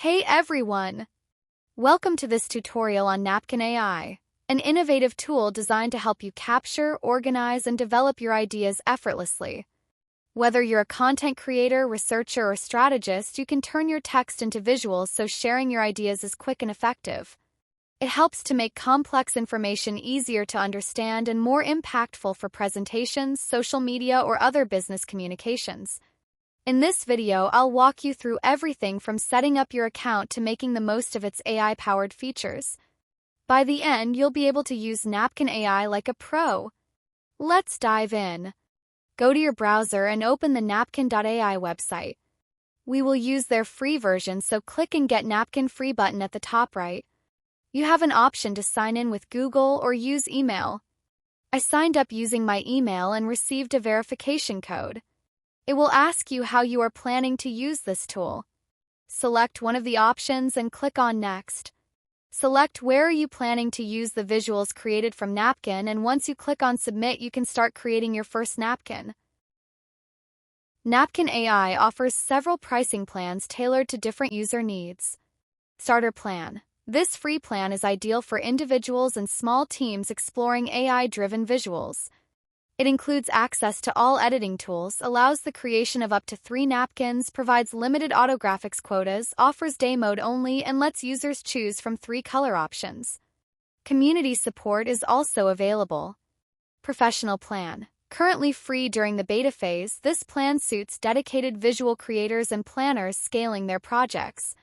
Hey everyone! Welcome to this tutorial on Napkin AI, an innovative tool designed to help you capture, organize, and develop your ideas effortlessly. Whether you're a content creator, researcher, or strategist, you can turn your text into visuals so sharing your ideas is quick and effective. It helps to make complex information easier to understand and more impactful for presentations, social media, or other business communications. In this video, I'll walk you through everything from setting up your account to making the most of its AI-powered features. By the end, you'll be able to use Napkin AI like a pro. Let's dive in. Go to your browser and open the napkin.ai website. We will use their free version, so click and get Napkin Free button at the top right. You have an option to sign in with Google or use email. I signed up using my email and received a verification code. It will ask you how you are planning to use this tool. Select one of the options and click on Next. Select where are you planning to use the visuals created from Napkin, and once you click on Submit, you can start creating your first napkin. Napkin AI offers several pricing plans tailored to different user needs. Starter Plan. This free plan is ideal for individuals and small teams exploring AI-driven visuals. It includes access to all editing tools, allows the creation of up to 3 napkins, provides limited autographics quotas, offers day mode only, and lets users choose from 3 color options. Community support is also available. Professional Plan. Currently free during the beta phase, this plan suits dedicated visual creators and planners scaling their projects.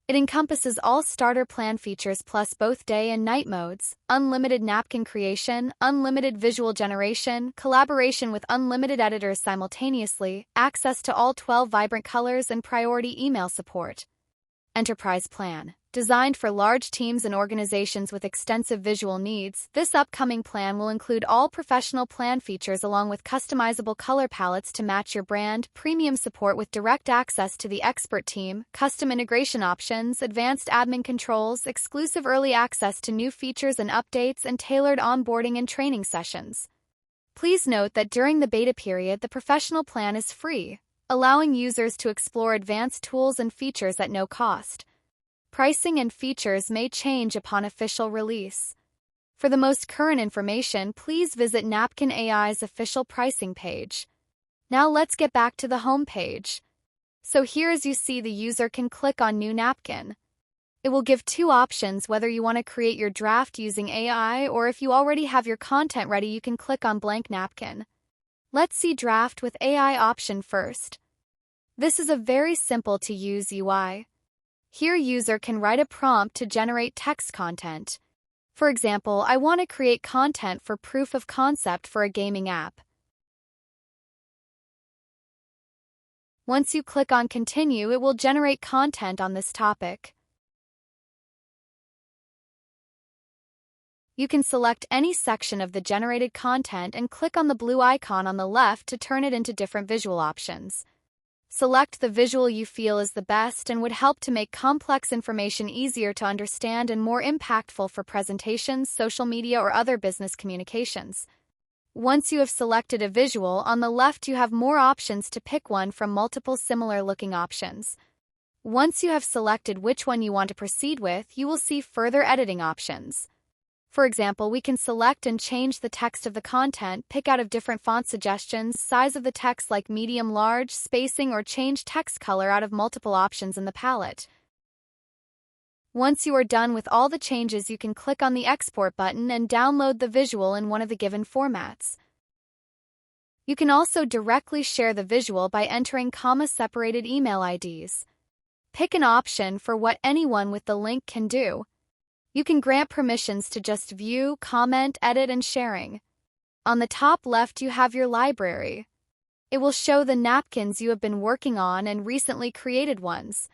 It encompasses all starter plan features plus both day and night modes, unlimited napkin creation, unlimited visual generation, collaboration with unlimited editors simultaneously, access to all 12 vibrant colors, and priority email support. Enterprise Plan. Designed for large teams and organizations with extensive visual needs, this upcoming plan will include all professional plan features along with customizable color palettes to match your brand, premium support with direct access to the expert team, custom integration options, advanced admin controls, exclusive early access to new features and updates, and tailored onboarding and training sessions. Please note that during the beta period, the professional plan is free, allowing users to explore advanced tools and features at no cost. Pricing and features may change upon official release. For the most current information, please visit Napkin AI's official pricing page. Now let's get back to the home page. So here, as you see, the user can click on New Napkin. It will give 2 options whether you want to create your draft using AI, or if you already have your content ready, you can click on Blank Napkin. Let's see Draft with AI option first. This is a very simple to use UI. Here, user can write a prompt to generate text content. For example, I want to create content for proof of concept for a gaming app. Once you click on Continue, it will generate content on this topic. You can select any section of the generated content and click on the blue icon on the left to turn it into different visual options. Select the visual you feel is the best and would help to make complex information easier to understand and more impactful for presentations, social media, or other business communications. Once you have selected a visual, on the left you have more options to pick one from multiple similar-looking options. Once you have selected which one you want to proceed with, you will see further editing options. For example, we can select and change the text of the content, pick out of different font suggestions, size of the text like medium, large, spacing, or change text color out of multiple options in the palette. Once you are done with all the changes, you can click on the Export button and download the visual in one of the given formats. You can also directly share the visual by entering comma-separated email IDs. Pick an option for what anyone with the link can do. You can grant permissions to just view, comment, edit, and sharing. On the top left, you have your library. It will show the napkins you have been working on and recently created ones.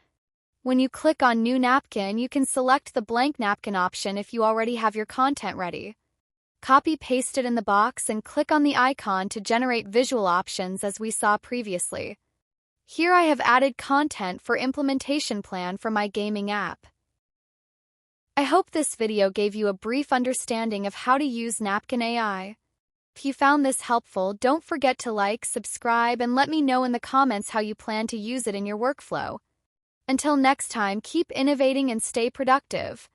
When you click on New Napkin, you can select the blank napkin option if you already have your content ready. Copy-paste it in the box and click on the icon to generate visual options as we saw previously. Here I have added content for implementation plan for my gaming app. I hope this video gave you a brief understanding of how to use Napkin AI. If you found this helpful, don't forget to like, subscribe, and let me know in the comments how you plan to use it in your workflow. Until next time, keep innovating and stay productive.